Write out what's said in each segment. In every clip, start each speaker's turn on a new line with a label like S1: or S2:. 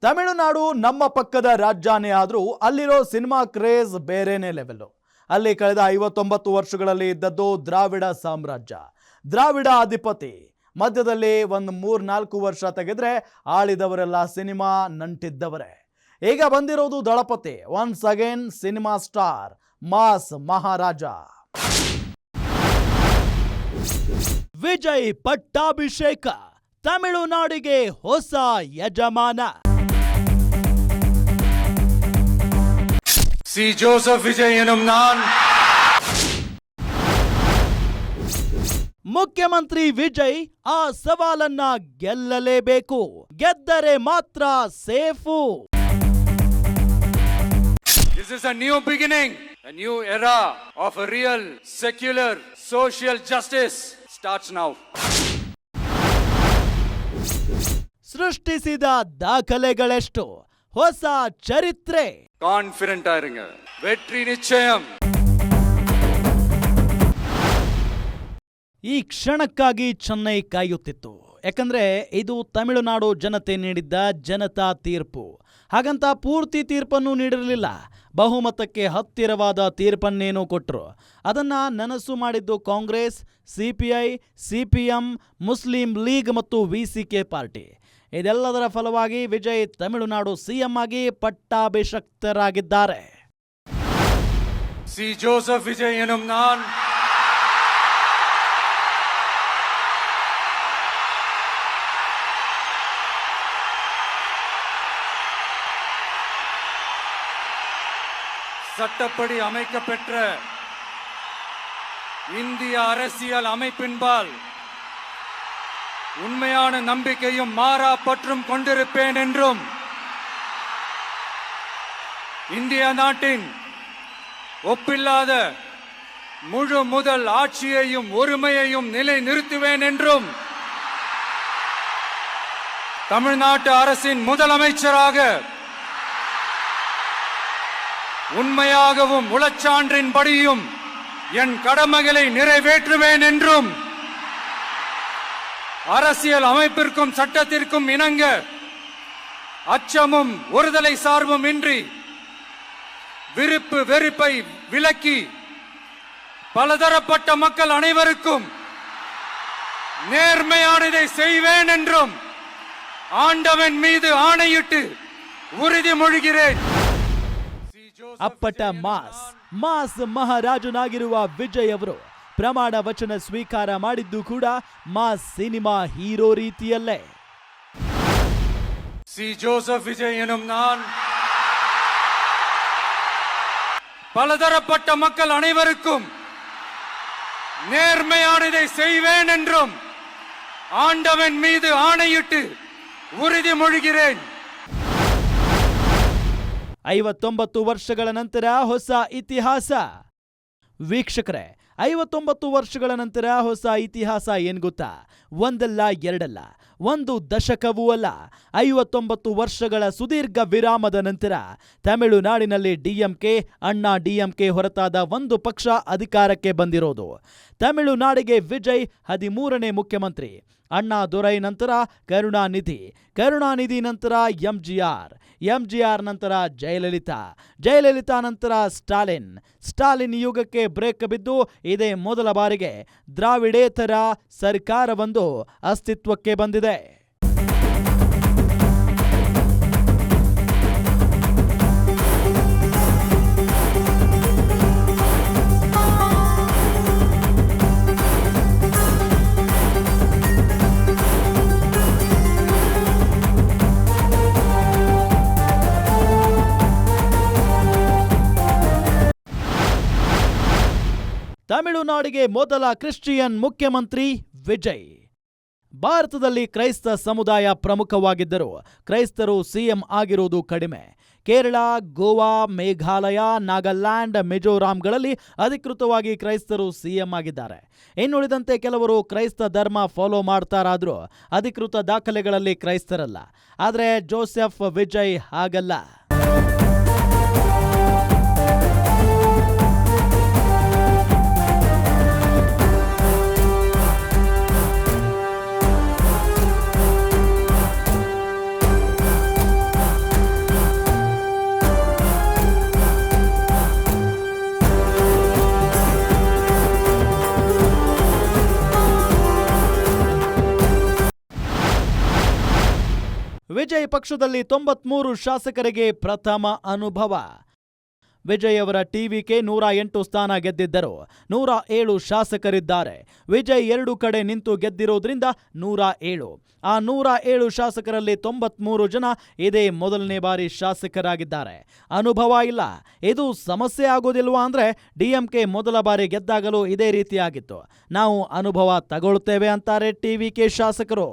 S1: ತಮಿಳುನಾಡು ನಮ್ಮ ಪಕ್ಕದ ರಾಜ್ಯನೇ ಆದರೂ ಅಲ್ಲಿರೋ ಸಿನಿಮಾ ಕ್ರೇಜ್ ಬೇರೆನೇ ಲೆವೆಲ್. ಅಲ್ಲಿ ಕಳೆದ 59 ವರ್ಷಗಳಲ್ಲಿ ಇದ್ದದ್ದು ದ್ರಾವಿಡ ಸಾಮ್ರಾಜ್ಯ, ದ್ರಾವಿಡ ಅಧಿಪತಿ. ಮಧ್ಯದಲ್ಲಿ ಒಂದು 3-4 ವರ್ಷ ತೆಗೆದ್ರೆ ಆಳಿದವರೆಲ್ಲ ಸಿನಿಮಾ ನಂಟಿದ್ದವರೇ. ಈಗ ಬಂದಿರೋದು Thalapathy, once again cinema star, mass ಮಹಾರಾಜ ವಿಜಯ್ ಪಟ್ಟಾಭಿಷೇಕ. ತಮಿಳುನಾಡಿಗೆ ಹೊಸ ಯಜಮಾನ.
S2: ಸಿ ಜೋಸೆಫ್ ವಿಜಯ್ ಎನ್ನುಂ ನಾನ್.
S1: ಮುಖ್ಯಮಂತ್ರಿ ವಿಜಯ್ ಆ ಸವಾಲನ್ನ ಗೆಲ್ಲಲೇಬೇಕು, ಗೆದ್ದರೆ ಮಾತ್ರ safe.
S2: This is a new beginning, a new era of a real secular social justice starts now.
S1: ಸೃಷ್ಟಿಸಿದ ದಾಖಲೆಗಳೆಷ್ಟು, ಹೊಸ ಚರಿತ್ರೆ.
S2: ಕಾನ್ಫಿಡೆಂಟ್ ಆಗಿರುங்க, வெற்றி நிச்சயம்.
S1: ಈ ಕ್ಷಣಕ್ಕಾಗಿ ಚೆನ್ನೈ ಕಾಯುತ್ತಿತ್ತು. ಯಾಕಂದ್ರೆ ಇದು ತಮಿಳುನಾಡು ಜನತೆ ನೀಡಿದ್ದ ಜನತಾ ತೀರ್ಪು. ಹಾಗಂತ ಪೂರ್ತಿ ತೀರ್ಪನ್ನು ನೀಡಿರಲಿಲ್ಲ, ಬಹುಮತಕ್ಕೆ ಹತ್ತಿರವಾದ ತೀರ್ಪನ್ನೇನೋ ಕೊಟ್ಟರು. ಅದನ್ನ ನನಸು ಮಾಡಿದ್ದು Congress, CPI, CPM, Muslim league ಮತ್ತು ವಿಸಿಕೆ ಪಾರ್ಟಿ. ಇದೆಲ್ಲದರ ಫಲವಾಗಿ ವಿಜಯ್ ತಮಿಳುನಾಡು ಸಿಎಂ ಆಗಿ ಪಟ್ಟಾಭಿಷಕ್ತರಾಗಿದ್ದಾರೆ.
S2: ಸಿ ಜೋಸೆಫ್ ವಿಜಯ್ ಎನ್ನುಂ ನಾನ್. சட்டப்படி அமைக்கப்பெற்ற இந்திய அரசியல் அமைப்பின்பால் உண்மையான நம்பிக்கையும் மாறா பற்றும் கொண்டிருப்பேன் என்றும், இந்திய நாட்டின் ஒப்பில்லாத முழு முதல் ஆட்சியையும் ஒருமையையும் நிலை நிறுத்துவேன் என்றும், தமிழ்நாட்டு அரசின் முதலமைச்சராக உண்மையாகவும் உளச்சான்றின்படியும் என் கடமைகளை நிறைவேற்றுவேன் என்றும், அரசியல் அமைப்பிற்கும் சட்டத்திற்கும் இணங்க அச்சமும் ஒருதலை சார்பும் இன்றி விருப்பு வெறுப்பை விலக்கி பலதரப்பட்ட மக்கள் அனைவருக்கும் நேர்மையானதை செய்வேன் என்றும் ஆண்டவன் மீது ஆணையிட்டு உறுதிமொழிகிறேன்.
S1: ಅಪ್ಪಟ ಮಾಸ್ ಮಹಾರಾಜನಾಗಿರುವ ವಿಜಯ್ ಅವರು ಪ್ರಮಾಣ ವಚನ ಸ್ವೀಕಾರ ಮಾಡಿದ್ದು ಕೂಡ ಮಾಸ್ ಸಿನಿಮಾ ಹೀರೋ ರೀತಿಯಲ್ಲೇ.
S2: ಸಿ ಜೋಸೆಫ್ ವಿಜಯ್ ಎನ್ನುಂ ನಾನ್. பலதரப்பட்ட மக்கள் அனைவருக்கும் நேர்மையானதை செய்வேன் என்றும் ஆண்டவன் மீது ஆணையிட்டு உறுதிமொழிகிறேன்.
S1: 59 ವರ್ಷಗಳ ನಂತರ ಹೊಸ ಇತಿಹಾಸ. ವೀಕ್ಷಕರೇ, 59 ವರ್ಷಗಳ ನಂತರ ಹೊಸ ಇತಿಹಾಸ ಏನ್ ಗೊತ್ತಾ? ಒಂದಲ್ಲ ಎರಡಲ್ಲ, ಒಂದು ದಶಕವೂ ಅಲ್ಲ, 59 ವರ್ಷಗಳ ಸುದೀರ್ಘ ವಿರಾಮದ ನಂತರ ತಮಿಳುನಾಡಿನಲ್ಲಿ ಡಿಎಂಕೆ, ಅಣ್ಣಾ ಡಿಎಂಕೆ ಹೊರತಾದ ಒಂದು ಪಕ್ಷ ಅಧಿಕಾರಕ್ಕೆ ಬಂದಿರೋದು. ತಮಿಳುನಾಡಿಗೆ ವಿಜಯ್ 13ನೇ ಮುಖ್ಯಮಂತ್ರಿ. ಅಣ್ಣಾ ದೊರೈ ನಂತರ ಕರುಣಾನಿಧಿ ನಂತರ ಎಂಜಿಆರ್ ನಂತರ ಜಯಲಲಿತಾ ನಂತರ ಸ್ಟಾಲಿನ್ ಯುಗಕ್ಕೆ ಬ್ರೇಕ್ ಬಿದ್ದು ಇದೇ ಮೊದಲ ಬಾರಿಗೆ ದ್ರಾವಿಡೇತರ ಸರ್ಕಾರವೊಂದು ಅಸ್ತಿತ್ವಕ್ಕೆ ಬಂದಿದೆ. ತಮಿಳುನಾಡಿಗೆ ಮೊದಲ ಕ್ರಿಶ್ಚಿಯನ್ ಮುಖ್ಯಮಂತ್ರಿ ವಿಜಯ್. ಭಾರತದಲ್ಲಿ ಕ್ರೈಸ್ತ ಸಮುದಾಯ ಪ್ರಮುಖವಾಗಿದ್ದರೂ ಕ್ರೈಸ್ತರು ಸಿಎಂ ಆಗಿರುವುದು ಕಡಿಮೆ. ಕೇರಳ, ಗೋವಾ, ಮೇಘಾಲಯ, ನಾಗಾಲ್ಯಾಂಡ್, ಮಿಜೋರಾಂಗಳಲ್ಲಿ ಅಧಿಕೃತವಾಗಿ ಕ್ರೈಸ್ತರು ಸಿಎಂ ಆಗಿದ್ದಾರೆ. ಇನ್ನುಳಿದಂತೆ ಕೆಲವರು ಕ್ರೈಸ್ತ ಧರ್ಮ ಫಾಲೋ ಮಾಡ್ತಾರಾದ್ರೂ ಅಧಿಕೃತ ದಾಖಲೆಗಳಲ್ಲಿ ಕ್ರೈಸ್ತರಲ್ಲ. ಆದರೆ ಜೋಸೆಫ್ ವಿಜಯ್ ಹಾಗಲ್ಲ. ವಿಜಯ್ ಪಕ್ಷದಲ್ಲಿ 93 ಶಾಸಕರಿಗೆ ಪ್ರಥಮ ಅನುಭವ. ವಿಜಯ್ ಅವರ ಟಿವಿಕೆ 108 ಸ್ಥಾನ ಗೆದ್ದಿದ್ದರು. 107 ಶಾಸಕರಿದ್ದಾರೆ. ವಿಜಯ್ 2 ಕಡೆ ನಿಂತು ಗೆದ್ದಿರೋದ್ರಿಂದ 107. ಆ 107 ಶಾಸಕರಲ್ಲಿ 93 ಜನ ಇದೇ ಮೊದಲನೇ ಬಾರಿ ಶಾಸಕರಾಗಿದ್ದಾರೆ. ಅನುಭವ ಇಲ್ಲ. ಇದು ಸಮಸ್ಯೆ ಆಗೋದಿಲ್ವಾ ಅಂದ್ರೆ ಡಿಎಂಕೆ ಮೊದಲ ಬಾರಿ ಗೆದ್ದಾಗಲೂ ಇದೇ ರೀತಿಯಾಗಿತ್ತು. ನಾವು ಅನುಭವ ತಗೊಳ್ತೇವೆ ಅಂತಾರೆ ಟಿವಿಕೆ ಶಾಸಕರು.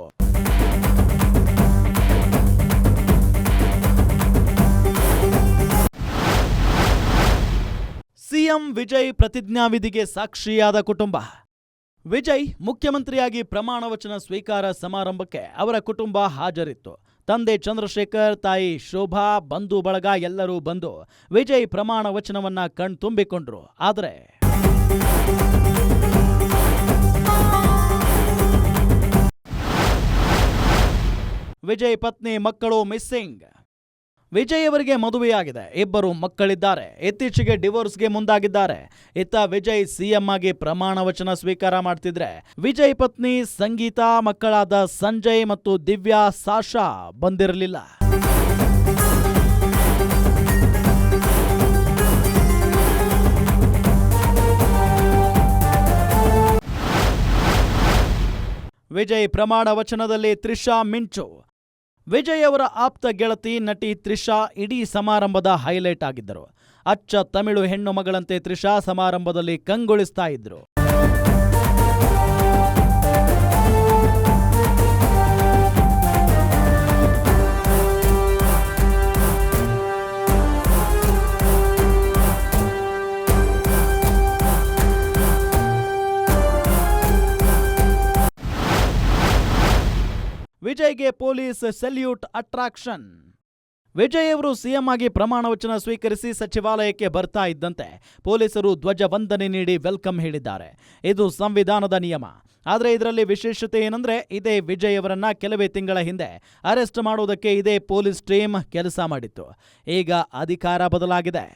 S1: ಸಿಎಂ ವಿಜಯ್ ಪ್ರತಿಜ್ಞಾವಿಧಿಗೆ ಸಾಕ್ಷಿಯಾದ ಕುಟುಂಬ. ವಿಜಯ್ ಮುಖ್ಯಮಂತ್ರಿಯಾಗಿ ಪ್ರಮಾಣ ವಚನ ಸ್ವೀಕಾರ ಸಮಾರಂಭಕ್ಕೆ ಅವರ ಕುಟುಂಬ ಹಾಜರಿತ್ತು. ತಂದೆ ಚಂದ್ರಶೇಖರ್, ತಾಯಿ ಶೋಭಾ, ಬಂಧು ಬಳಗ ಎಲ್ಲರೂ ಬಂದು ವಿಜಯ್ ಪ್ರಮಾಣ ವಚನವನ್ನ ಕಣ್ತುಂಬಿಕೊಂಡ್ರು. ಆದರೆ ವಿಜಯ್ ಪತ್ನಿ ಮಕ್ಕಳು ಮಿಸ್ಸಿಂಗ್. ವಿಜಯ್ ಅವರಿಗೆ ಮದುವೆಯಾಗಿದೆ. 2 ಮಕ್ಕಳಿದ್ದಾರೆ. ಇತ್ತೀಚೆಗೆ ಡಿವೋರ್ಸ್ಗೆ ಮುಂದಾಗಿದ್ದಾರೆ. ಇತ್ತ ವಿಜಯ್ ಸಿಎಂ ಆಗಿ ಪ್ರಮಾಣ ವಚನ ಸ್ವೀಕಾರ ಮಾಡ್ತಿದ್ರೆ ವಿಜಯ್ ಪತ್ನಿ ಸಂಗೀತಾ, ಮಕ್ಕಳಾದ ಸಂಜಯ್ ಮತ್ತು ದಿವ್ಯಾ, ಸಾಶಾ ಬಂದಿರಲಿಲ್ಲ. ವಿಜಯ್ ಪ್ರಮಾಣ ವಚನದಲ್ಲಿ ತ್ರಿಷಾ ಮಿಂಚು. ವಿಜಯ್ ಅವರ ಆಪ್ತ ಗೆಳತಿ ನಟಿ ತ್ರಿಷಾ ಇಡೀ ಸಮಾರಂಭದ ಹೈಲೈಟ್ ಆಗಿದ್ದರು. ಅಚ್ಚ ತಮಿಳು ಹೆಣ್ಣು ಮಗಳಂತೆ ತ್ರಿಷಾ ಸಮಾರಂಭದಲ್ಲಿ ಕಂಗೊಳಿಸ್ತಾ ಇದ್ರು. ವಿಜಯ್ಗೆ ಪೊಲೀಸ್ ಸೆಲ್ಯೂಟ್ ಅಟ್ರಾಕ್ಷನ್. ವಿಜಯ್ ಅವರು ಸಿಎಂ ಆಗಿ ಪ್ರಮಾಣ ವಚನ ಸ್ವೀಕರಿಸಿ ಸಚಿವಾಲಯಕ್ಕೆ ಬರ್ತಾ ಇದ್ದಂತೆ ಪೊಲೀಸರು ಧ್ವಜವಂದನೆ ನೀಡಿ ವೆಲ್ಕಮ್ ಹೇಳಿದ್ದಾರೆ. ಇದು ಸಂವಿಧಾನದ ನಿಯಮ. ಆದರೆ ಇದರಲ್ಲಿ ವಿಶೇಷತೆ ಏನಂದ್ರೆ ಇದೇ ವಿಜಯ್ ಅವರನ್ನ ಕೆಲವೇ ತಿಂಗಳ ಹಿಂದೆ ಅರೆಸ್ಟ್ ಮಾಡೋದಕ್ಕೆ ಇದೇ ಪೊಲೀಸ್ ಟೀಮ್ ಕೆಲಸ ಮಾಡಿತ್ತು. ಈಗ ಅಧಿಕಾರ ಬದಲಾಗಿದೆ.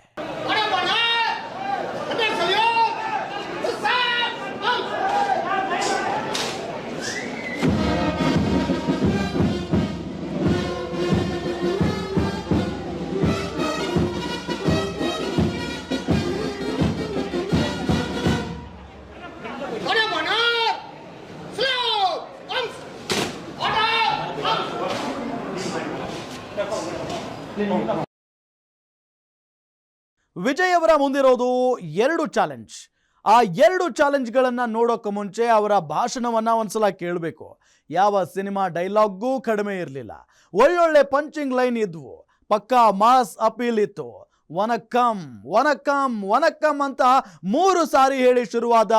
S1: ವಿಜಯ್ ಅವರ ಮುಂದಿರೋದು 2 ಚಾಲೆಂಜ್. ಆ 2 ಚಾಲೆಂಜ್ಗಳನ್ನ ನೋಡೋಕೆ ಮುಂಚೆ ಅವರ ಭಾಷಣವನ್ನ ಒಂದ್ಸಲ ಕೇಳಬೇಕು. ಯಾವ ಸಿನಿಮಾ ಡೈಲಾಗ್ಗೂ ಕಡಿಮೆ ಇರಲಿಲ್ಲ. ಒಳ್ಳೊಳ್ಳೆ ಪಂಚಿಂಗ್ ಲೈನ್ ಇದ್ವು. ಪಕ್ಕಾ ಮಾಸ್ ಅಪೀಲ್ ಇತ್ತು. ವನಕ್ಕಂ ವನಕ್ಕಂ ವನಕ್ಕಂ ಅಂತ 3 ಸಾರಿ ಹೇಳಿ ಶುರುವಾದ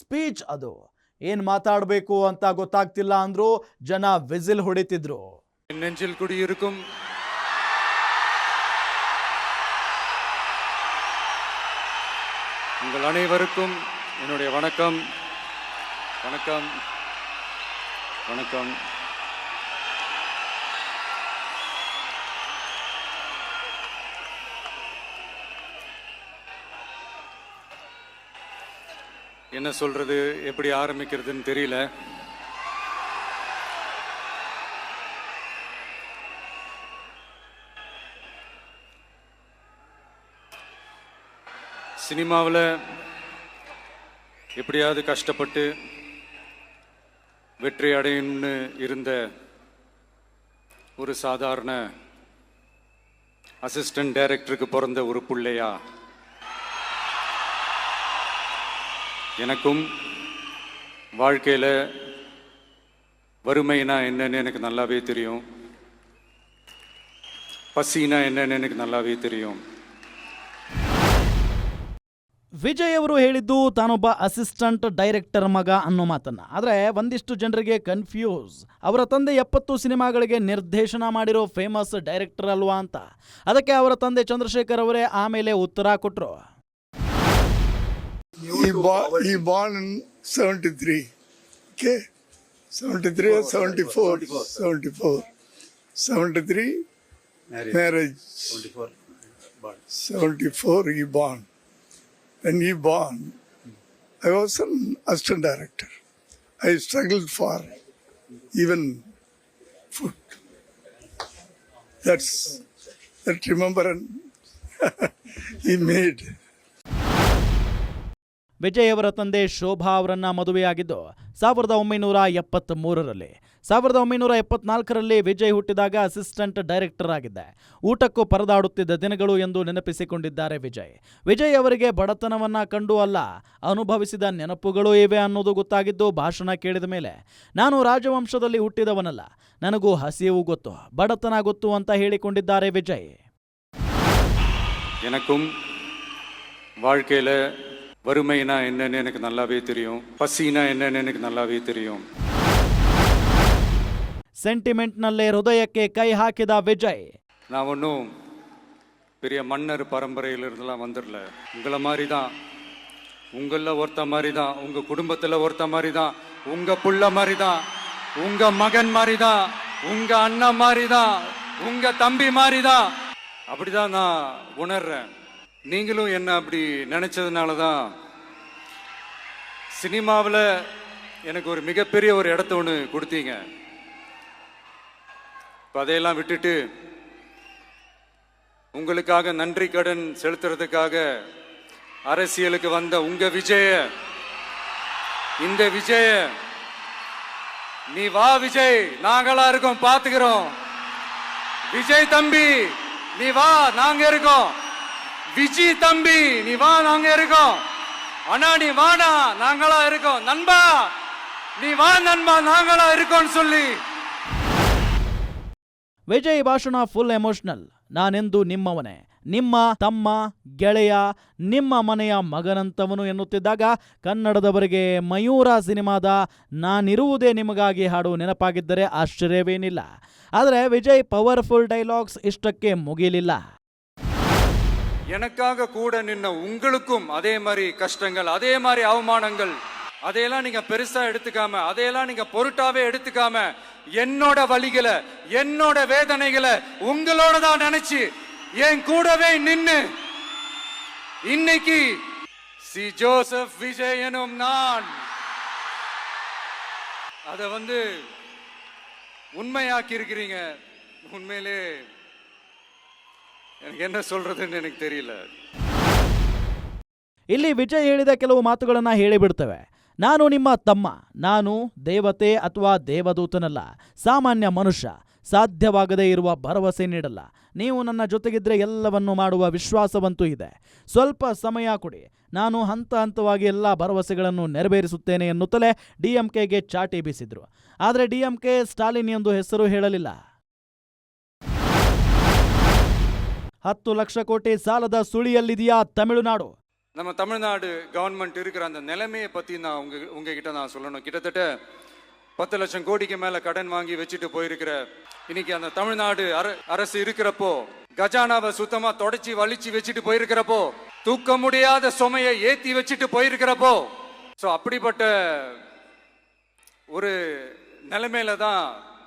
S1: ಸ್ಪೀಚ್ ಅದು. ಏನ್ ಮಾತಾಡಬೇಕು ಅಂತ ಗೊತ್ತಾಗ್ತಿಲ್ಲ ಅಂದ್ರು ಜನ ವಿಸಿಲ್ ಹೊಡಿತಿದ್ರು.
S2: நெஞ்சில் குடியிருக்கும் உங்கள் அனைவருக்கும் என்னுடைய வணக்கம். வணக்கம் வணக்கம். என்ன சொல்றது, எப்படி ஆரம்பிக்கிறதுன்னு தெரியல. சினிமாவில் எப்படியாவது கஷ்டப்பட்டு வெற்றி அடையணும்னு இருந்த ஒரு சாதாரண அசிஸ்டன்ட் டைரக்டருக்கு பிறந்த ஒரு பிள்ளையா எனக்கும் வாழ்க்கையில் வறுமைனா என்னன்னு எனக்கு நல்லாவே தெரியும். பசினா என்னன்னு எனக்கு நல்லாவே தெரியும்.
S1: ವಿಜಯ್ ಅವರು ಹೇಳಿದ್ದು ತಾನೊಬ್ಬ ಅಸಿಸ್ಟೆಂಟ್ ಡೈರೆಕ್ಟರ್ ಮಗ ಅನ್ನೋ ಮಾತನ್ನ. ಆದರೆ ಒಂದಿಷ್ಟು ಜನರಿಗೆ ಕನ್ಫ್ಯೂಸ್. ಅವರ ತಂದೆ 70 ಸಿನಿಮಾಗಳಿಗೆ ನಿರ್ದೇಶನ ಮಾಡಿರೋ ಫೇಮಸ್ ಡೈರೆಕ್ಟರ್ ಅಲ್ವಾ ಅಂತ. ಅದಕ್ಕೆ ಅವರ ತಂದೆ ಚಂದ್ರಶೇಖರ್ ಅವರೇ ಆಮೇಲೆ ಉತ್ತರ ಕೊಟ್ಟರು.
S3: He born in 73. Okay? 73 or 74? 74. 73 marriage. 74 he born. When he born, I was an assistant director. I struggled for even food. that remembrance he made.
S1: Vijay ಅವರ ತಂದೆ ಶೋಭಾ ಅವರನ್ನ ಮದುವೆಯಾಗಿದ್ದು 1973ರಲ್ಲಿ. 1974ರಲ್ಲಿ ವಿಜಯ್ ಹುಟ್ಟಿದಾಗ ಅಸಿಸ್ಟೆಂಟ್ ಡೈರೆಕ್ಟರ್ ಆಗಿದ್ದೆ. ಊಟಕ್ಕೂ ಪರದಾಡುತ್ತಿದ್ದ ದಿನಗಳು ಎಂದು ನೆನಪಿಸಿಕೊಂಡಿದ್ದಾರೆ ವಿಜಯ್. ವಿಜಯ್ ಅವರಿಗೆ ಬಡತನವನ್ನ ಕಂಡು ಅಲ್ಲ, ಅನುಭವಿಸಿದ ನೆನಪುಗಳೂ ಇವೆ ಅನ್ನೋದು ಗೊತ್ತಾಗಿದ್ದು ಭಾಷಣ ಕೇಳಿದ ಮೇಲೆ. ನಾನು ರಾಜವಂಶದಲ್ಲಿ ಹುಟ್ಟಿದವನಲ್ಲ, ನನಗೂ ಹಸಿವು ಗೊತ್ತು, ಬಡತನ ಗೊತ್ತು ಅಂತ ಹೇಳಿಕೊಂಡಿದ್ದಾರೆ ವಿಜಯ್.
S2: எனக்கும் வாழ்க்கையில வறுமைனா என்னன்னு எனக்கு நல்லாவே தெரியும், பசினா என்னன்னு எனக்கு நல்லாவே தெரியும்.
S1: ಸೆಂಟಿಮೆಂಟ್ನಲ್ಲೇ ಹೃದಯಕ್ಕೆ ಕೈ ಹಾಕಿದ ವಿಜಯ್.
S2: நான் ஒன்றும் பெரிய மன்னர் பரம்பரையிலிருந்துலாம் வந்துடல. உங்களை மாதிரி தான், உங்களில் ஒருத்த மாதிரி தான், உங்கள் குடும்பத்தில் ஒருத்த மாதிரி தான், உங்கள் புள்ள மாதிரி தான், உங்கள் மகன் மாதிரி தான், உங்கள் அண்ணன் மாதிரி தான், உங்கள் தம்பி மாதிரி தான். அப்படி தான் நான் உணர்றேன். நீங்களும் என்ன அப்படி நினைச்சதுனால தான் சினிமாவில் எனக்கு ஒரு மிகப்பெரிய ஒரு இடத்த ஒன்று கொடுத்தீங்க. இப்போ அதையெல்லாம் விட்டுட்டு உங்களுக்காக நன்றி கடன் செலுத்துறதுக்காக அரசியலுக்கு வந்த உங்க விஜய, இந்த விஜய, நீ வா விஜய், நாங்களா இருக்கோம், பாத்துக்கிறோம். விஜய் தம்பி நீ வா, நாங்க இருக்கோம். விஜய் தம்பி நீ வா, நாங்க இருக்கோம். அண்ணா நீ வாடா, நாங்களா இருக்கோம். நண்பா நீ வா நண்பா, நாங்களா இருக்கோம்னு சொல்லி.
S1: ವಿಜಯ್ ಭಾಷಣ ಫುಲ್ ಎಮೋಷನಲ್. ನಾನೆಂದು ನಿಮ್ಮವನೇ, ನಿಮ್ಮ ತಮ್ಮ, ಗೆಳೆಯ, ನಿಮ್ಮ ಮನೆಯ ಮಗನಂತವನು ಎನ್ನುತ್ತಿದ್ದಾಗ ಕನ್ನಡದವರಿಗೆ ಮಯೂರ ಸಿನಿಮಾದ ನಾನಿರುವುದೇ ನಿಮಗಾಗಿ ಹಾಡು ನೆನಪಾಗಿದ್ದರೆ ಆಶ್ಚರ್ಯವೇನಿಲ್ಲ. ಆದರೆ ವಿಜಯ್ ಪವರ್ಫುಲ್ ಡೈಲಾಗ್ಸ್ ಇಷ್ಟಕ್ಕೆ ಮುಗಿಲಿಲ್ಲ.
S2: எனக்காக கூட நின்ன உங்களுக்கும் அதே மாதிரி கஷ்டங்கள், அதே மாதிரி அவமானங்கள், அதையெல்லாம் நீங்க பெருசா எடுத்துக்காம, அதையெல்லாம் நீங்க பொருட்டாவே எடுத்துக்காம, என்னோட வலிகளை, என்னோட வேதனைகளை உங்களோட தான் நினைச்சு என் கூடவே நின்னு இன்னைக்கு சி ஜோசப் விஜய் எனும் நான் அதை உண்மையாக்கி இருக்கிறீங்க. உண்மையிலே எனக்கு என்ன சொல்றதுன்னு எனக்கு தெரியல.
S1: ಇಲ್ಲಿ ವಿಜಯ್ ಹೇಳಿದ ಕೆಲವು ಮಾತುಗಳನ್ನ ಹೇಳಿಬಿಡ್ತವೆ. ನಾನು ನಿಮ್ಮ ತಮ್ಮ, ನಾನು ದೇವತೆ ಅಥವಾ ದೇವದೂತನಲ್ಲ, ಸಾಮಾನ್ಯ ಮನುಷ್ಯ, ಸಾಧ್ಯವಾಗದೇ ಇರುವ ಭರವಸೆ ನೀಡಲ್ಲ. ನೀವು ನನ್ನ ಜೊತೆಗಿದ್ರೆ ಎಲ್ಲವನ್ನು ಮಾಡುವ ವಿಶ್ವಾಸವಂತೂ ಇದೆ. ಸ್ವಲ್ಪ ಸಮಯ ಕೊಡಿ, ನಾನು ಹಂತ ಹಂತವಾಗಿ ಎಲ್ಲ ಭರವಸೆಗಳನ್ನು ನೆರವೇರಿಸುತ್ತೇನೆ ಎನ್ನುತ್ತಲೇ ಡಿಎಂಕೆಗೆ ಚಾಟಿ ಬೀಸಿದ್ರು. ಆದರೆ ಡಿಎಂಕೆ ಸ್ಟಾಲಿನ್ ಎಂದು ಹೆಸರು ಹೇಳಲಿಲ್ಲ. 10 ಲಕ್ಷ ಕೋಟಿ ಸಾಲದ ಸುಳಿಯಲ್ಲಿದೆಯಾ ತಮಿಳುನಾಡು?
S2: நம்ம தமிழ்நாடு கவர்மெண்ட் இருக்கிற அந்த நிலைமையை பத்தி நான் உங்ககிட்ட நான் சொல்லணும். கிட்டத்தட்ட 10 லட்சம் கோடிக்கு மேல கடன் வாங்கி வச்சுட்டு போயிருக்கிற இன்னைக்கு அந்த தமிழ்நாடு அரசு இருக்கிறப்போ, கஜானாவை சுத்தமா தொடச்சி வலிச்சு வச்சுட்டு போயிருக்கிறப்போ, தூக்க முடியாத சுமையை ஏத்தி வச்சுட்டு போயிருக்கிறப்போ, ஸோ அப்படிப்பட்ட ஒரு நிலைமையில தான்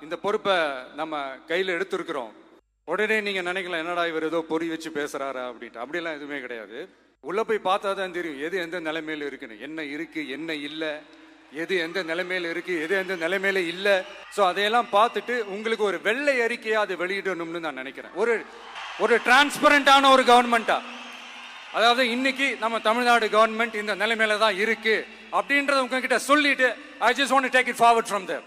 S2: இந்த பொறுப்பை நம்ம கையில் எடுத்திருக்கிறோம். உடனே நீங்க நினைக்கலாம், என்னடா இவர் ஏதோ பொறி வச்சு பேசுறாரா அப்படின்ட்டு. அப்படியெல்லாம் எதுவுமே கிடையாது. உள்ள போய் பார்த்தா தான் தெரியும் எது எந்த நிலைமையில இருக்குன்னு, என்ன இருக்கு என்ன இல்லை, எது எந்த நிலைமையில இருக்கு எது எந்த நிலைமையில இல்லை. ஸோ அதையெல்லாம் பார்த்துட்டு உங்களுக்கு ஒரு வெள்ளை அறிக்கையா அதை வெளியிடணும்னு நான் நினைக்கிறேன். ஒரு டிரான்ஸ்பரண்டான ஒரு கவர்மெண்டா, அதாவது இன்னைக்கு நம்ம தமிழ்நாடு கவர்மெண்ட் இந்த நிலைமையில தான் இருக்கு அப்படின்றத உங்ககிட்ட சொல்லிட்டு I just want to take it forward from there.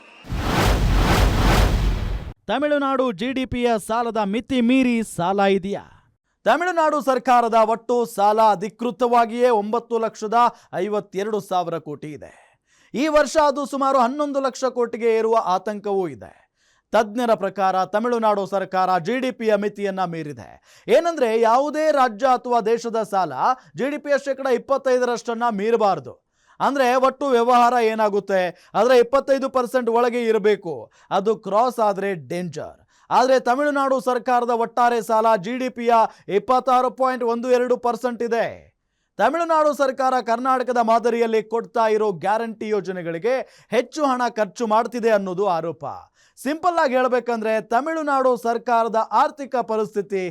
S1: Tamil Nadu ಜಿಡಿಪಿಯ ಸಾಲದ ಮಿತಿ ಮೀರಿ ಸಾಲ ಇದೆಯಾ? ತಮಿಳುನಾಡು ಸರ್ಕಾರದ ಒಟ್ಟು ಸಾಲ ಅಧಿಕೃತವಾಗಿಯೇ 9,52,000 ಕೋಟಿ ಇದೆ. ಈ ವರ್ಷ ಅದು ಸುಮಾರು 11 ಲಕ್ಷ ಕೋಟಿಗೆ ಏರುವ ಆತಂಕವೂ ಇದೆ. ತಜ್ಞರ ಪ್ರಕಾರ ತಮಿಳುನಾಡು ಸರ್ಕಾರ ಜಿಡಿಪಿಯ ಮಿತಿಯನ್ನ ಮೀರಿದೆ. ಏನಂದ್ರೆ ಯಾವುದೇ ರಾಜ್ಯ ಅಥವಾ ದೇಶದ ಸಾಲ ಜಿಡಿಪಿಯ 25% ಮೀರಬಾರದು. ಅಂದರೆ ಒಟ್ಟು ವ್ಯವಹಾರ ಏನಾಗುತ್ತೆ ಅದರ 25% ಒಳಗೆ ಇರಬೇಕು. ಅದು ಕ್ರಾಸ್ ಆದರೆ ಡೇಂಜರ್. ಆದರೆ ತಮಿಳುನಾಡು ಸರ್ಕಾರದ ಒಟ್ಟಾರೆ ಸಾಲ ಜಿಡಿಪಿಯ 26.12% ಇದೆ. ತಮಿಳುನಾಡು ಸರ್ಕಾರ ಕರ್ನಾಟಕದ ಮಾದರಿಯಲ್ಲಿ ಕೊಡ್ತಾ ಇರೋ ಗ್ಯಾರಂಟಿ ಯೋಜನೆಗಳಿಗೆ ಹೆಚ್ಚು ಹಣ ಖರ್ಚು ಮಾಡ್ತಿದೆ ಅನ್ನೋದು ಆರೋಪ. ಸಿಂಪಲ್ ಆಗಿ ಹೇಳಬೇಕಂದ್ರೆ ತಮಿಳುನಾಡು ಸರ್ಕಾರದ ಆರ್ಥಿಕ ಪರಿಸ್ಥಿತಿ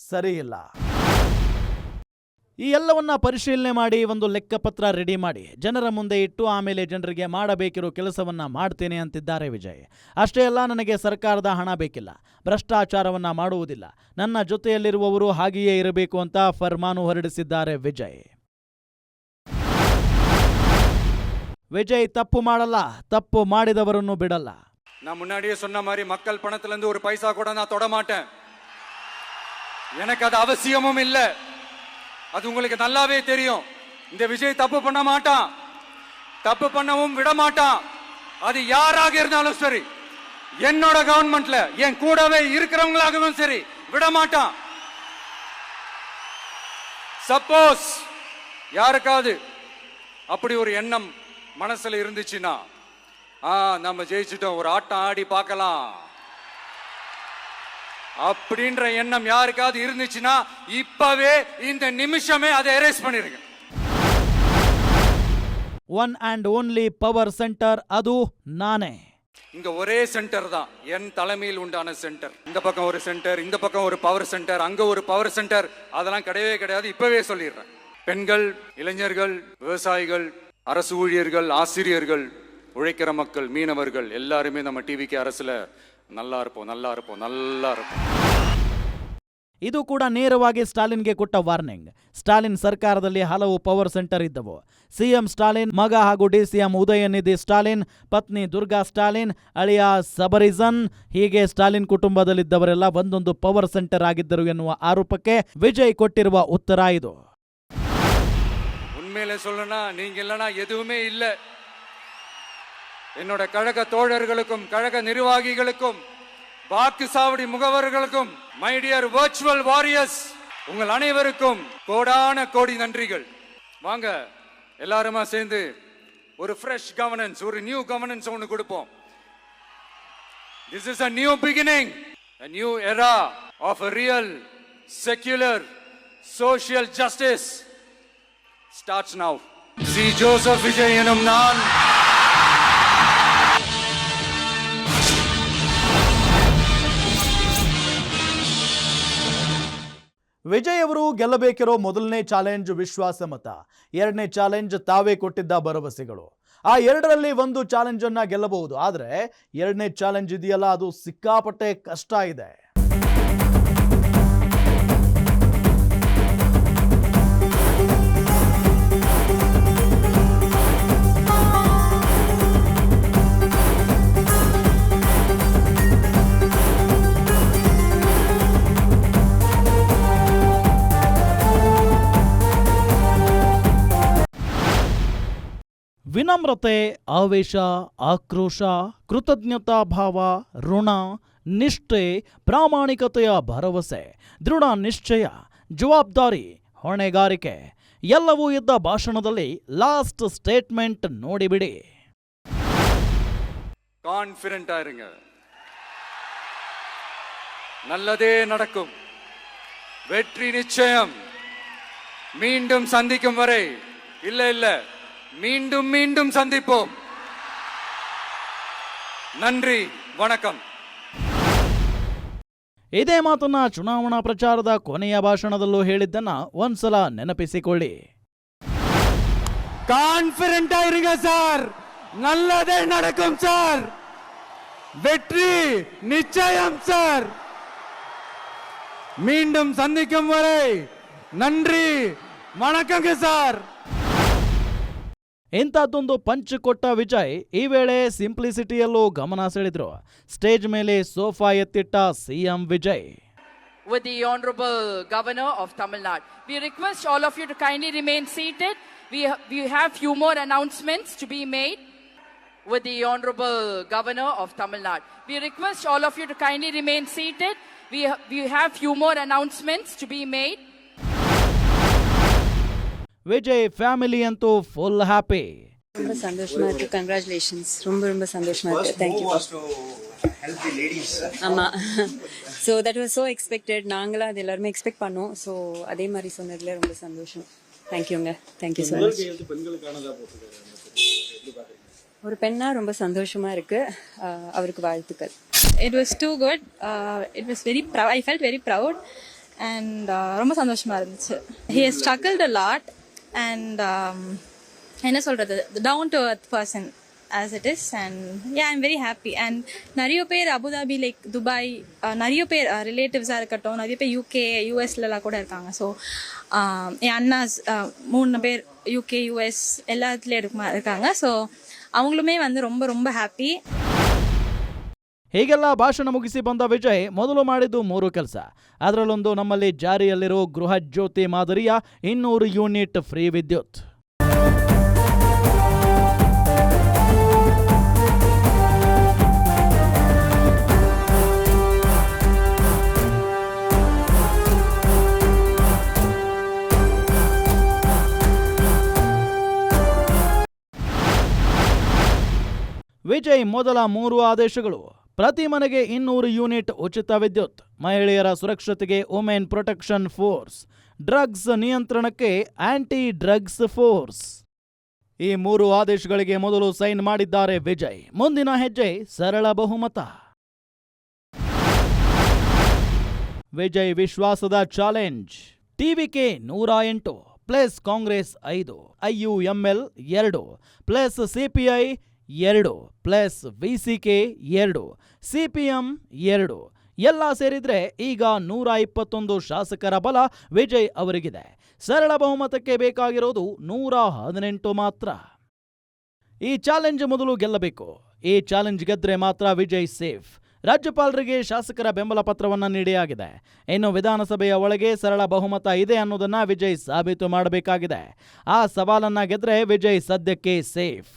S1: ಸರಿಯಿಲ್ಲ. ಈ ಎಲ್ಲವನ್ನ ಪರಿಶೀಲನೆ ಮಾಡಿ ಒಂದು ಲೆಕ್ಕಪತ್ರ ರೆಡಿ ಮಾಡಿ ಜನರ ಮುಂದೆ ಇಟ್ಟು ಆಮೇಲೆ ಜನರಿಗೆ ಮಾಡಬೇಕಿರೋ ಕೆಲಸವನ್ನ ಮಾಡ್ತೇನೆ ಅಂತಿದ್ದಾರೆ ವಿಜಯ್. ಅಷ್ಟೇ ಅಲ್ಲ, ನನಗೆ ಸರ್ಕಾರದ ಹಣ ಬೇಕಿಲ್ಲ, ಭ್ರಷ್ಟಾಚಾರವನ್ನ ಮಾಡುವುದಿಲ್ಲ, ನನ್ನ ಜೊತೆಯಲ್ಲಿರುವವರು ಹಾಗೆಯೇ ಇರಬೇಕು ಅಂತ ಫರ್ಮಾನು ಹೊರಡಿಸಿದ್ದಾರೆ ವಿಜಯ್. விஜய் தப்பு ಮಾಡಲ್ಲ, தப்பு ಮಾಡಿದವರನ್ನು ಬಿಡಲ್ಲ.
S2: நான் முன்னாடியே சொன்ன மாதிரி மக்கள் பணத்துல இருந்து ஒரு பைசா கூட நான் தொட மாட்டேன். எனக்கு அது அவசியமும் இல்லை. அது உங்களுக்கு நல்லாவே தெரியும். இந்த விஜய் தப்பு பண்ண மாட்டான், தப்பு பண்ணவும் விட மாட்டான். அது யாராக இருந்தாலும் சரி, என்னோட கவர்மெண்ட்ல என் கூடவே இருக்கிறவங்களாகவும் சரி, விட மாட்டான். சப்போஸ் யாருக்காவது அப்படி ஒரு எண்ணம் மனசுல இருந்துச்சுன்னா, நம்ம ஜெயிச்சிட்டோம், ஒரு ஆட்டம் ஆடி பார்க்கலாம் அப்படின்ற எண்ணம் யாருக்காவது இருந்துச்சுன்னா இப்பவே இந்த நிமிஷமே அதை எரேஸ் பண்ணிருங்க.
S1: One and only power centre, அது நானே.
S2: இங்க ஒரே சென்டர் தான், என் தலைமையில் உண்டான சென்டர். இந்த பக்கம் ஒரு சென்டர், இந்த பக்கம் ஒரு பவர் சென்டர், அங்க ஒரு பவர் சென்டர், அதெல்லாம் கிடையவே கிடையாது. இப்பவே சொல்லிடுறேன். பெண்கள், இளைஞர்கள், விவசாயிகள், அரசு ஊழியர்கள், ஆசிரியர்கள், உழைக்கிற மக்கள், மீனவர்கள் எல்லாருமே நம்ம டிவிக்கு அரசுல நல்லா இருப்போம், நல்லா இருப்போம், நல்லா இருப்போம்.
S1: ಇದು ಕೂಡ ನೇರವಾಗಿ ಸ್ಟಾಲಿನ್ಗೆ ಕೊಟ್ಟ ವಾರ್ನಿಂಗ್. ಸ್ಟಾಲಿನ್ ಸರ್ಕಾರದಲ್ಲಿ ಹಲವು ಪವರ್ ಸೆಂಟರ್ ಇದ್ದವು. ಸಿಎಂ ಸ್ಟಾಲಿನ್, ಮಗ ಹಾಗೂ ಡಿಸಿಎಂ ಉದಯನಿಧಿ ಸ್ಟಾಲಿನ್, ಪತ್ನಿ ದುರ್ಗಾ ಸ್ಟಾಲಿನ್, ಅಳಿಯ ಸಬರಿಜನ್, ಹೀಗೆ ಸ್ಟಾಲಿನ್ ಕುಟುಂಬದಲ್ಲಿದ್ದವರೆಲ್ಲ ಒಂದೊಂದು ಪವರ್ ಸೆಂಟರ್ ಆಗಿದ್ದರು ಎನ್ನುವ ಆರೋಪಕ್ಕೆ ವಿಜಯ್ ಕೊಟ್ಟಿರುವ ಉತ್ತರ ಇದು.
S2: உண்மையில சொல்லணும்னா நீங்க இல்லனா எதுவுமே இல்ல. என்னோட கழக தோழர்களுக்கும், கழக நிர்வாகிகளுக்கும், வாக்கு சாவடி முகவர்களுக்கும், மை டியர் வர்ச்சுவல் வாரியர்ஸ், உங்கள் அனைவருக்கும் கோடான கோடி நன்றிகள். வாங்க எல்லாருமா சேர்ந்து ஒரு ஃப்ரெஷ் கவர்னன்ஸ், ஒரு நியூ கவர்னன்ஸ் ஒன்று கொடுப்போம். This is a new beginning, a new era of a real secular social justice starts now. C Joseph Vijay எனும் நான்
S1: ವಿಜಯ್ ಅವರು ಗೆಲ್ಲಬೇಕಿರೋ ಮೊದಲನೇ ಚಾಲೆಂಜ್ ವಿಶ್ವಾಸ ಮತ, ಎರಡನೇ ಚಾಲೆಂಜ್ ತಾವೇ ಕೊಟ್ಟಿದ್ದ ಭರವಸೆಗಳು. ಆ ಎರಡರಲ್ಲಿ ಒಂದು ಚಾಲೆಂಜ್ ಅನ್ನ ಗೆಲ್ಲಬಹುದು, ಆದರೆ ಎರಡನೇ ಚಾಲೆಂಜ್ ಇದೆಯಲ್ಲ, ಅದು ಸಿಕ್ಕಾಪಟ್ಟೆ ಕಷ್ಟ ಇದೆ. ವಿನಮ್ರತೆ, ಆವೇಶ, ಆಕ್ರೋಶ, ಕೃತಜ್ಞತಾ ಭಾವ, ಋಣ, ನಿಷ್ಠೆ, ಪ್ರಾಮಾಣಿಕತೆಯ ಭರವಸೆ, ದೃಢ ನಿಶ್ಚಯ, ಜವಾಬ್ದಾರಿ, ಹೊಣೆಗಾರಿಕೆ ಎಲ್ಲವೂ ಇದ್ದ ಭಾಷಣದಲ್ಲಿ ಲಾಸ್ಟ್ ಸ್ಟೇಟ್ಮೆಂಟ್ ನೋಡಿಬಿಡಿ.
S2: கான்ஃபிடென்ட் ஆயிருங்க, நல்லதே நடக்கும், வெற்றி நிச்சயம். மீண்டும் சந்திக்கும் வரை இல்ல மீண்டும் மீண்டும் சந்திப்போம். நன்றி, வணக்கம்.
S1: ಇದೇ ಮಾತನ್ನ ಚುನಾವಣಾ ಪ್ರಚಾರದ ಕೊನೆಯ ಭಾಷಣದಲ್ಲೂ ಹೇಳಿದ್ದನ್ನ ಒಂದ್ಸಲ ನೆನಪಿಸಿಕೊಳ್ಳಿ.
S2: கான்ஃபிடென்ட் ஆயிருங்க சார், நல்லதே நடக்கும் சார், வெற்றி நிச்சயம் சார். மீண்டும் சந்திக்கும் வரை நன்றி, வணக்கங்க சார்.
S1: ಇಂಥದ್ದೊಂದು ಪಂಚ್ ಕೊಟ್ಟ ವಿಜಯ್ ಈ ವೇಳೆ ಸಿಂಪ್ಲಿಸಿಟಿಯಲ್ಲೂ ಗಮನ ಸೆಳೆದ್ರು. ಸ್ಟೇಜ್ ಮೇಲೆ ಸೋಫಾ ಎತ್ತಿಟ್ಟ CM Vijay.
S4: With the Honorable Governor of Tamil Nadu, we request all of you to kindly remain seated. We have few more announcements to be made. With the Honorable Governor of Tamil Nadu, we request all of you to kindly remain seated. We have few more announcements to be made.
S1: Vijay family ಅಂತೂ full happy.
S5: ரொம்ப சந்தோஷமா இருக்கு. Congratulations. ரொம்ப சந்தோஷமா இருக்கு. Thank you. ஆமா, so that was so expected. நாங்களாம் அது எல்லாருமே எக்ஸ்பெக்ட் பண்ணோம். ஸோ அதே மாதிரி சொன்னதுல ரொம்ப சந்தோஷம். தேங்க்யூங்க, தேங்க்யூ ஸோ மச். ஒரு பெண்ணா ரொம்ப சந்தோஷமா இருக்கு. அவருக்கு வாழ்த்துக்கள்.
S6: It was too good. It was very proud. I felt very proud, and ரொம்ப சந்தோஷமாக இருந்துச்சு. He has struggled a lot and என்ன சொல்கிறது, down to earth person as it is, and yeah, I'm very happy. And நிறைய பேர் Abu Dhabi, like Dubai, நிறைய பேர் ரிலேட்டிவ்ஸாக இருக்கட்டும், நிறைய பேர் யூகே யூஎஸ்லலாம் கூட இருக்காங்க. ஸோ என் அண்ணாஸ் 3 பேர் யூகே யூஎஸ் எல்லாத்துலேயும் இருக்காங்க. ஸோ அவங்களுமே வந்து ரொம்ப ரொம்ப ಹ್ಯಾಪಿ.
S1: ಹೀಗೆಲ್ಲ ಭಾಷಣ ಮುಗಿಸಿ ಬಂದ ವಿಜಯ್ ಮೊದಲು ಮಾಡಿದ್ದು 3 ಕೆಲಸ. ಅದರಲ್ಲೊಂದು ನಮ್ಮಲ್ಲಿ ಜಾರಿಯಲ್ಲಿರೋ ಗೃಹ ಜ್ಯೋತಿ ಮಾದರಿಯ 200 ಯೂನಿಟ್ ಫ್ರೀ ವಿದ್ಯುತ್. ವಿಜಯ್ ಮೊದಲ 3 ಆದೇಶಗಳು: ಪ್ರತಿ ಮನೆಗೆ 200 ಯೂನಿಟ್ ಉಚಿತ ವಿದ್ಯುತ್, ಮಹಿಳೆಯರ ಸುರಕ್ಷತೆಗೆ ವುಮೆನ್ ಪ್ರೊಟೆಕ್ಷನ್ ಫೋರ್ಸ್, ಡ್ರಗ್ಸ್ ನಿಯಂತ್ರಣಕ್ಕೆ ಆಂಟಿ ಡ್ರಗ್ಸ್ ಫೋರ್ಸ್. ಈ 3 ಆದೇಶಗಳಿಗೆ ಮೊದಲು ಸೈನ್ ಮಾಡಿದ್ದಾರೆ ವಿಜಯ್. ಮುಂದಿನ ಹೆಜ್ಜೆ ಸರಳ ಬಹುಮತ. ವಿಜಯ್ ವಿಶ್ವಾಸದ challenge: TVK 108 plus Congress 5, IUML 2 plus CPI 2 plus VCK 2, CPM 2 ಎಲ್ಲ ಸೇರಿದ್ರೆ ಈಗ 121 ಶಾಸಕರ ಬಲ ವಿಜಯ್ ಅವರಿಗಿದೆ. ಸರಳ ಬಹುಮತಕ್ಕೆ ಬೇಕಾಗಿರೋದು 118 ಮಾತ್ರ. ಈ ಚಾಲೆಂಜ್ ಮೊದಲು ಗೆಲ್ಲಬೇಕು. ಈ ಚಾಲೆಂಜ್ ಗೆದ್ರೆ ಮಾತ್ರ ವಿಜಯ್ ಸೇಫ್. ರಾಜ್ಯಪಾಲರಿಗೆ ಶಾಸಕರ ಬೆಂಬಲ ಪತ್ರವನ್ನ ನೀಡಿಯಾಗಿದೆ. ಇನ್ನು ವಿಧಾನಸಭೆಯ ಒಳಗೆ ಸರಳ ಬಹುಮತ ಇದೆ ಅನ್ನೋದನ್ನ ವಿಜಯ್ ಸಾಬೀತು ಮಾಡಬೇಕಾಗಿದೆ. ಆ ಸವಾಲನ್ನ ಗೆದ್ರೆ ವಿಜಯ್ ಸದ್ಯಕ್ಕೆ ಸೇಫ್.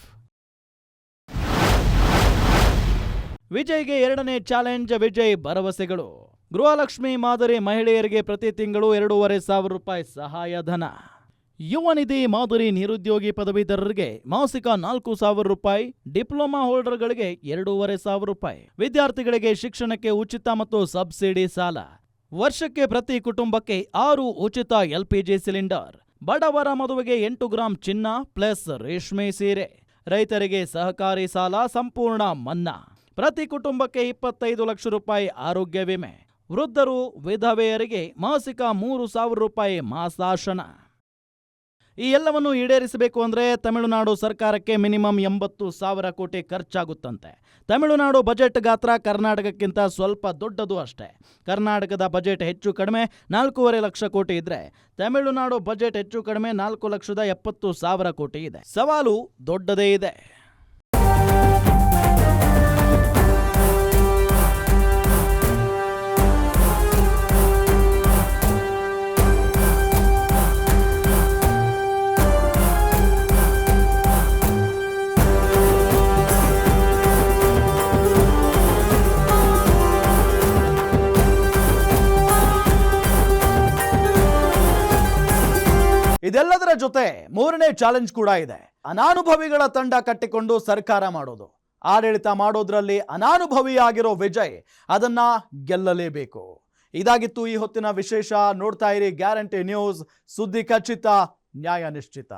S1: ವಿಜಯ್ಗೆ 2ನೇ ಚಾಲೆಂಜ್ ವಿಜಯ್ ಭರವಸೆಗಳು: ಗೃಹಲಕ್ಷ್ಮಿ ಮಾದರಿ ಮಹಿಳೆಯರಿಗೆ ಪ್ರತಿ ತಿಂಗಳು 2,500 ರೂಪಾಯಿ ಸಹಾಯಧನ, ಯುವ ನಿಧಿ ಮಾದರಿ ನಿರುದ್ಯೋಗಿ ಪದವೀಧರರಿಗೆ ಮಾಸಿಕ 4,000 ರೂಪಾಯಿ, ಡಿಪ್ಲೊಮಾ ಹೋಲ್ಡರ್ಗಳಿಗೆ 2,500 ರೂಪಾಯಿ, ವಿದ್ಯಾರ್ಥಿಗಳಿಗೆ ಶಿಕ್ಷಣಕ್ಕೆ ಉಚಿತ ಮತ್ತು ಸಬ್ಸಿಡಿ ಸಾಲ, ವರ್ಷಕ್ಕೆ ಪ್ರತಿ ಕುಟುಂಬಕ್ಕೆ 6 ಉಚಿತ LPG ಸಿಲಿಂಡರ್, ಬಡವರ ಮದುವೆಗೆ 8 ಗ್ರಾಂ ಚಿನ್ನ ಪ್ಲಸ್ ರೇಷ್ಮೆ ಸೀರೆ, ರೈತರಿಗೆ ಸಹಕಾರಿ ಸಾಲ ಸಂಪೂರ್ಣ ಮನ್ನಾ, ಪ್ರತಿ ಕುಟುಂಬಕ್ಕೆ 25 ಲಕ್ಷ ರೂಪಾಯಿ ಆರೋಗ್ಯ ವಿಮೆ, ವೃದ್ಧರು ವಿಧವೆಯರಿಗೆ ಮಾಸಿಕ 3,000 ರೂಪಾಯಿ ಮಾಸಾಶನ. ಈ ಎಲ್ಲವನ್ನು ಈಡೇರಿಸಬೇಕು ಅಂದ್ರೆ ತಮಿಳುನಾಡು ಸರ್ಕಾರಕ್ಕೆ ಮಿನಿಮಮ್ 80,000 ಕೋಟಿ ಖರ್ಚಾಗುತ್ತಂತೆ. ತಮಿಳುನಾಡು ಬಜೆಟ್ ಗಾತ್ರ ಕರ್ನಾಟಕಕ್ಕಿಂತ ಸ್ವಲ್ಪ ದೊಡ್ಡದು ಅಷ್ಟೇ. ಕರ್ನಾಟಕದ ಬಜೆಟ್ ಹೆಚ್ಚು ಕಡಿಮೆ 4.5 ಲಕ್ಷ ಕೋಟಿ ಇದ್ರೆ ತಮಿಳುನಾಡು ಬಜೆಟ್ ಹೆಚ್ಚು ಕಡಿಮೆ 4,70,000 ಕೋಟಿ ಇದೆ. ಸವಾಲು ದೊಡ್ಡದೇ ಇದೆ. ಇದೆಲ್ಲದರ ಜೊತೆ 3ನೇ ಚಾಲೆಂಜ್ ಕೂಡ ಇದೆ. ಅನಾನುಭವಿಗಳ ತಂಡ ಕಟ್ಟಿಕೊಂಡು ಸರ್ಕಾರ ಮಾಡೋದು. ಆಡಳಿತ ಮಾಡೋದ್ರಲ್ಲಿ ಅನಾನುಭವಿಯಾಗಿರೋ ವಿಜಯ್ ಅದನ್ನ ಗೆಲ್ಲಲೇಬೇಕು. ಇದಾಗಿತ್ತು ಈ ಹೊತ್ತಿನ ವಿಶೇಷ. ನೋಡ್ತಾ ಇರಿ ಗ್ಯಾರಂಟಿ ನ್ಯೂಸ್. ಸುದ್ದಿ ಖಚಿತ, ನ್ಯಾಯ ನಿಶ್ಚಿತ.